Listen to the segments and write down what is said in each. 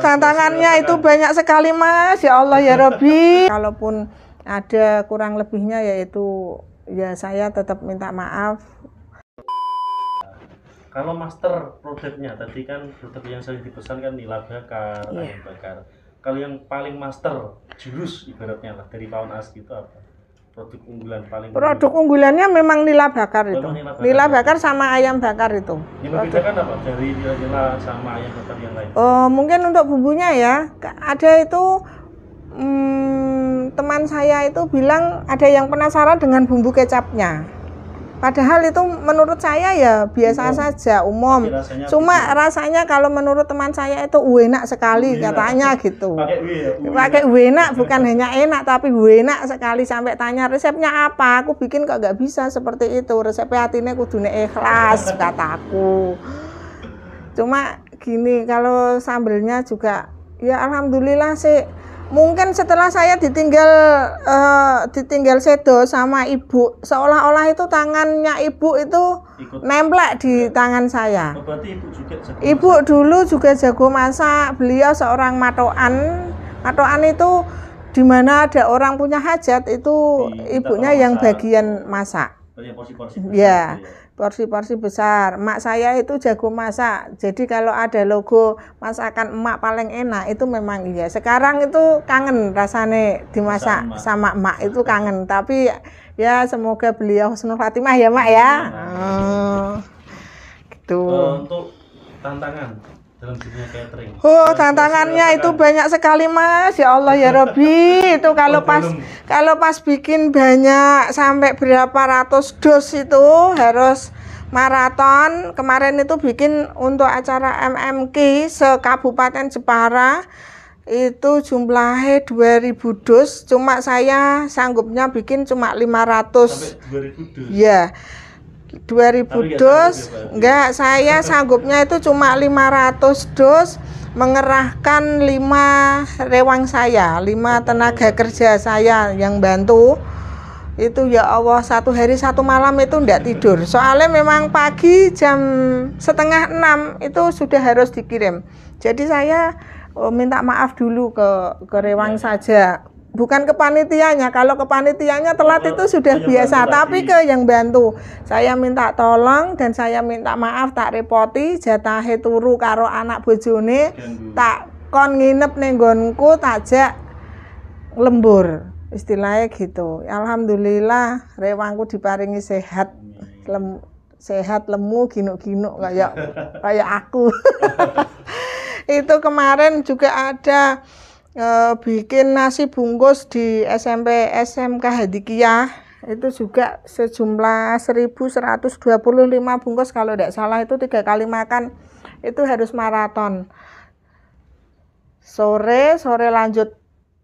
tantangannya itu banyak sekali Mas, ya Allah ya Robbi. Kalaupun ada kurang lebihnya yaitu ya saya tetap minta maaf. Kalau master produknya tadi kan produk yang sering dipesan kan nila bakar, ayam bakar. Kalau yang paling master jurus ibaratnya lah dari Pak Onaas gitu apa? Produk unggulan paling. Produk unggulannya memang nila bakar itu. Nila bakar sama ayam bakar itu. Yang membedakan apa dari nila sama ayam bakar yang lain? Oh, mungkin untuk bumbunya ya. Ada itu teman saya itu bilang ada yang penasaran dengan bumbu kecapnya. Padahal itu menurut saya ya biasa saja, umum. Cuma rasanya kalau menurut teman saya itu enak sekali katanya gitu. Pakai enak, bukan hanya enak tapi enak sekali, sampai tanya resepnya apa. Aku bikin kok nggak bisa seperti itu. Resepnya hatinya kudune ikhlas kataku. Cuma gini, kalau sambelnya juga ya alhamdulillah sih. Mungkin setelah saya ditinggal sedo sama ibu, seolah-olah itu tangannya ibu itu nemplek di tangan saya. Berarti ibu juga jago masak. Ibu dulu juga jago masak. Beliau seorang matoan. Matoan itu di mana ada orang punya hajat itu ibunya yang bagian masak. Porsi-porsi ya. Porsi-porsi besar. Emak saya itu jago masak. Jadi kalau ada logo masakan emak paling enak itu memang iya. Sekarang itu kangen rasanya dimasak sama emak itu kangen. Tapi ya semoga beliau husnul khatimah ya Mak ya. Gitu. Untuk tantangan dalam dunia catering. Oh, tantangannya itu banyak sekali Mas, ya Allah ya Robbi. Itu kalau pas bikin banyak sampai berapa ratus dos itu harus maraton. Kemarin itu bikin untuk acara MMK se-Kabupaten Jepara itu jumlahnya 2000 dos. Cuma saya sanggupnya bikin cuma 500. Sampai 2000 dos. Ya. 2000 dos, enggak, saya sanggupnya itu cuma 500 dos, mengerahkan 5 rewang saya, 5 tenaga kerja saya yang bantu. Itu ya Allah, satu hari satu malam itu enggak tidur. Soalnya memang pagi jam 5:30 itu sudah harus dikirim. Jadi saya minta maaf dulu ke rewang saja. Bukan ke panitianya, kalau ke panitianya telat itu sudah biasa, tapi ke yang bantu. Saya minta tolong dan saya minta maaf tak repoti, jatahe turu karo anak bojone, tak kon nginep ning nggonku, takjak lembur. Istilahnya gitu. Alhamdulillah rewangku diparingi sehat. Sehat lemu ginuk-ginuk kayak aku. Itu kemarin juga ada bikin nasi bungkus di SMP SMK Hadikiyah itu juga sejumlah 1125 bungkus kalau tidak salah, itu 3 kali makan itu harus maraton. Sore lanjut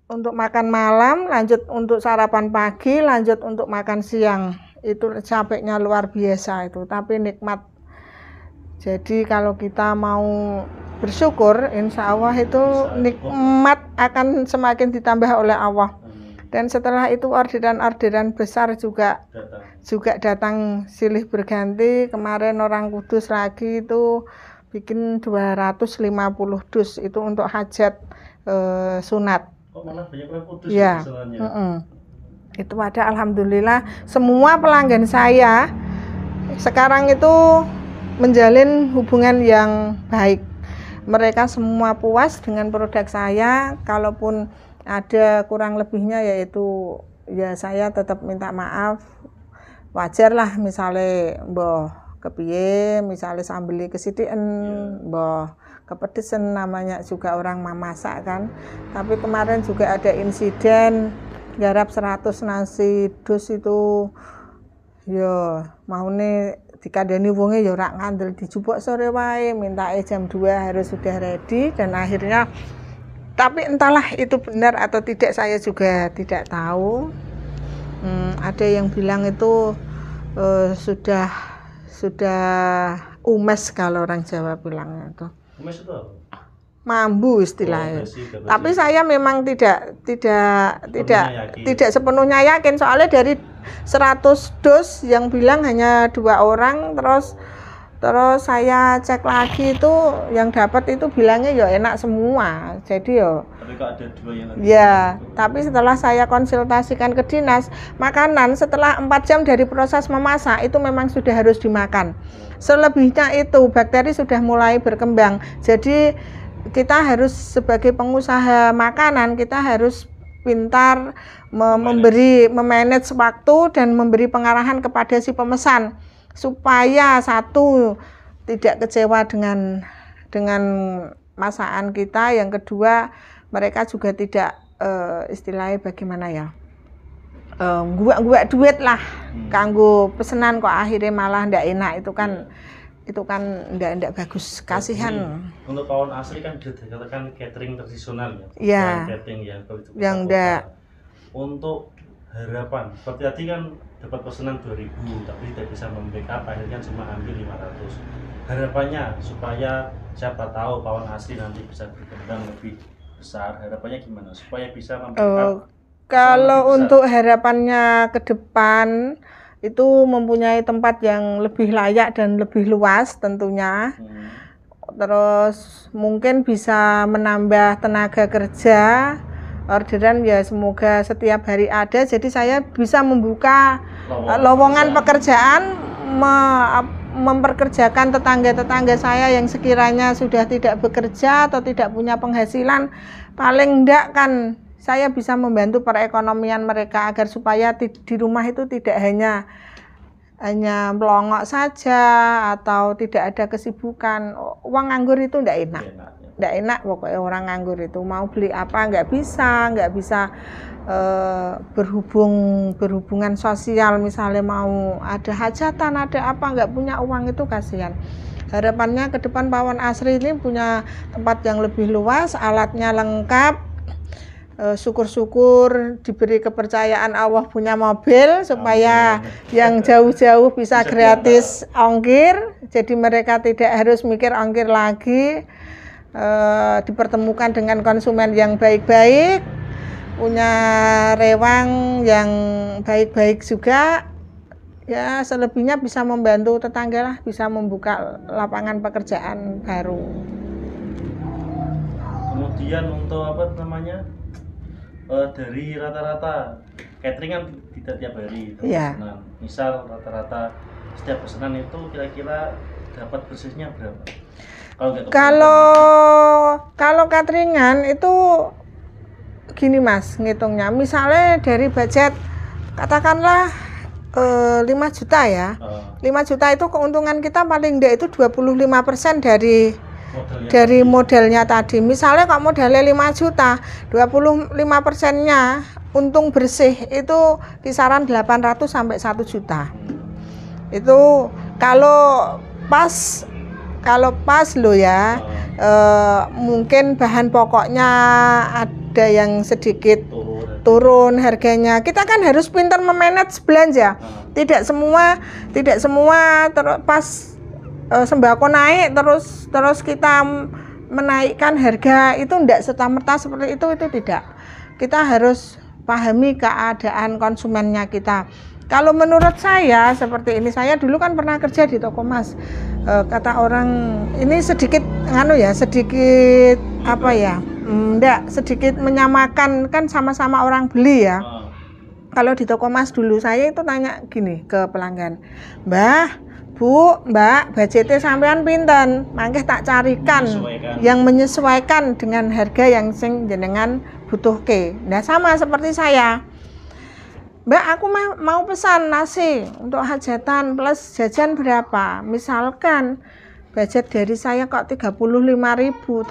untuk makan malam, lanjut untuk sarapan pagi, lanjut untuk makan siang. Itu capeknya luar biasa itu, tapi nikmat. Jadi kalau kita mau bersyukur, insya Allah itu nikmat akan semakin ditambah oleh Allah. Dan setelah itu orderan-orderan besar juga datang silih berganti. Kemarin orang Kudus lagi itu bikin 250 dus itu untuk hajat sunat. Oh, malah banyak orang Kudus ya. Itu ada, alhamdulillah semua pelanggan saya sekarang itu menjalin hubungan yang baik. Mereka semua puas dengan produk saya. Kalaupun ada kurang lebihnya yaitu ya saya tetap minta maaf. Wajar lah misalnya mbah kepiye, misalnya sambeli kesidhiken, mbah kepedesen, namanya juga orang memasak kan. Tapi kemarin juga ada insiden garap 100 nasi dus itu ya maune dikandani wonge ya ora ngandel, dijupuk sore wae, mintae jam 2 harus sudah ready. Dan akhirnya tapi entahlah itu benar atau tidak saya juga tidak tahu. Ada yang bilang itu sudah umes, kalau orang Jawa bilangnya itu. Umes itu apa? Mambu istilahnya. Tapi saya memang tidak sepenuhnya yakin, soalnya dari 100 dos yang bilang hanya 2 orang, terus Terus saya cek lagi itu yang dapat itu bilangnya ya enak semua. Jadi ya. Tapi kok ada 2 yang Ya, tapi setelah saya konsultasikan ke dinas, makanan setelah 4 jam dari proses memasak itu memang sudah harus dimakan. Selebihnya itu bakteri sudah mulai berkembang. Jadi kita harus sebagai pengusaha makanan kita harus pintar memanage waktu dan memberi pengarahan kepada si pemesan supaya satu tidak kecewa dengan masakan kita, yang kedua mereka juga tidak istilahnya bagaimana ya, guak duit lah kanggo pesenan kok akhirnya malah ndak enak, itu kan ndak bagus, kasihan. Untuk pawon asri kan dikatakan catering tradisional ya, ya. Catering ya, yang ndak. Untuk harapan seperti tadi kan dapat pesanan 2.000 tapi tidak bisa membackup, akhirnya cuma ambil 500. Harapannya supaya siapa tahu pawon asli nanti bisa berkembang lebih besar, harapannya gimana supaya bisa membackup? Kalau untuk harapannya ke depan itu mempunyai tempat yang lebih layak dan lebih luas tentunya. Terus mungkin bisa menambah tenaga kerja, orderan ya semoga setiap hari ada, jadi saya bisa membuka lowongan pekerjaan, memperkerjakan tetangga-tetangga saya yang sekiranya sudah tidak bekerja atau tidak punya penghasilan, paling enggak kan saya bisa membantu perekonomian mereka agar supaya di rumah itu tidak hanya melongok saja atau tidak ada kesibukan. Uang nganggur itu enggak enak pokoknya, orang nganggur itu mau beli apa nggak bisa berhubungan sosial, misalnya mau ada hajatan ada apa nggak punya uang, itu kasihan. Harapannya ke depan pawon asri ini punya tempat yang lebih luas, alatnya lengkap, syukur-syukur diberi kepercayaan Allah punya mobil supaya yang jauh-jauh bisa gratis ongkir, jadi mereka tidak harus mikir ongkir lagi. Dipertemukan dengan konsumen yang baik-baik, punya rewang yang baik-baik juga, ya selebihnya bisa membantu tetangga lah, bisa membuka lapangan pekerjaan baru. Kemudian untuk apa namanya, dari rata-rata catering kan tidak tiap hari pesanan, misal rata-rata setiap pesanan itu kira-kira dapat bersihnya berapa? Kalau cateringan itu gini Mas ngitungnya, misalnya dari budget katakanlah 5 juta ya, 5 juta itu keuntungan kita paling enggak itu 25% dari modalnya tadi. Misalnya kalau modalnya 5 juta, 25%-nya untung bersih itu kisaran 800 sampai 1 juta. Itu kalau pas lo ya, mungkin bahan pokoknya ada yang sedikit turun harganya. Kita kan harus pintar memanage belanja. Tidak semua pas sembako naik terus kita menaikkan harga, itu tidak serta-merta seperti itu tidak. Kita harus pahami keadaan konsumennya kita. Kalau menurut saya seperti ini, saya dulu kan pernah kerja di toko Mas. Kata orang ini sedikit sedikit menyamakan, kan sama-sama orang beli ya. Kalau di toko Mas dulu saya itu tanya gini ke pelanggan, Mbak, budgetnya sampean pinten? Mangke tak carikan yang menyesuaikan dengan harga yang sing jenengan butuhke. Nah sama seperti saya. Mbak, aku mau pesan nasi untuk hajatan plus jajan berapa? Misalkan budget dari saya kok 35.000,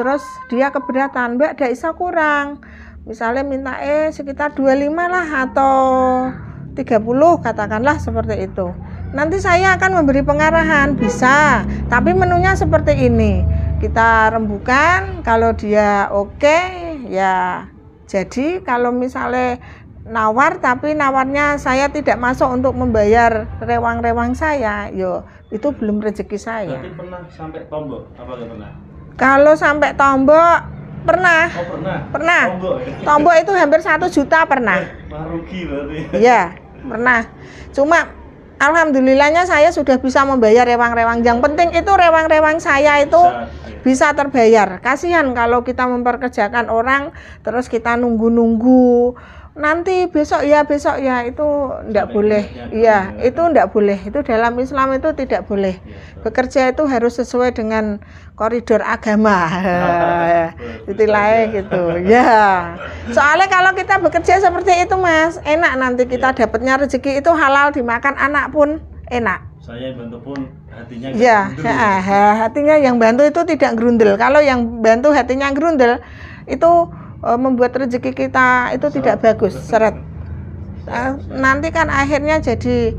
terus dia keberatan, Mbak, ndak bisa kurang. Misalnya minta sekitar 25 lah atau 30 katakanlah seperti itu. Nanti saya akan memberi pengarahan, bisa, tapi menunya seperti ini. Kita rembukan, kalau dia oke, ya jadi. Kalau misalnya nawar tapi nawarnya saya tidak masuk untuk membayar rewang-rewang saya, itu belum rezeki saya. Berarti pernah sampai tombok apa enggak pernah? Kalau sampai tombok pernah. Pernah. Tombok itu hampir 1 juta pernah. Rugi berarti. Iya, pernah. Cuma alhamdulillahnya saya sudah bisa membayar rewang-rewang. Yang penting itu rewang-rewang saya itu bisa terbayar. Kasihan kalau kita memperkerjakan orang terus kita nunggu-nunggu nanti besok ya itu enggak boleh. Iya, itu enggak boleh. Itu dalam Islam itu tidak boleh. Bekerja itu harus sesuai dengan koridor agama. Istilahnya gitu. Ya. Soalnya kalau kita bekerja seperti itu, Mas, enak nanti kita dapatnya rezeki itu halal, dimakan anak pun enak. Saya bantu pun hatinya ya, hatinya yang bantu itu tidak gerundel. Kalau yang bantu hatinya gerundel itu membuat rezeki kita itu tidak bagus, seret. Nanti kan akhirnya jadi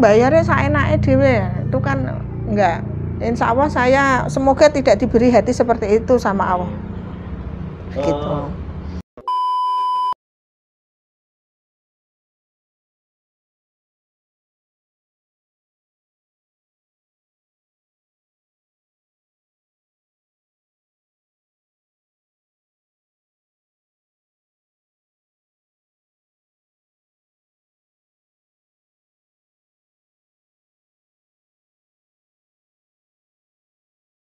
bayarnya seenaknya dewe, itu kan enggak. Insya Allah saya semoga tidak diberi hati seperti itu sama Allah. Gitu.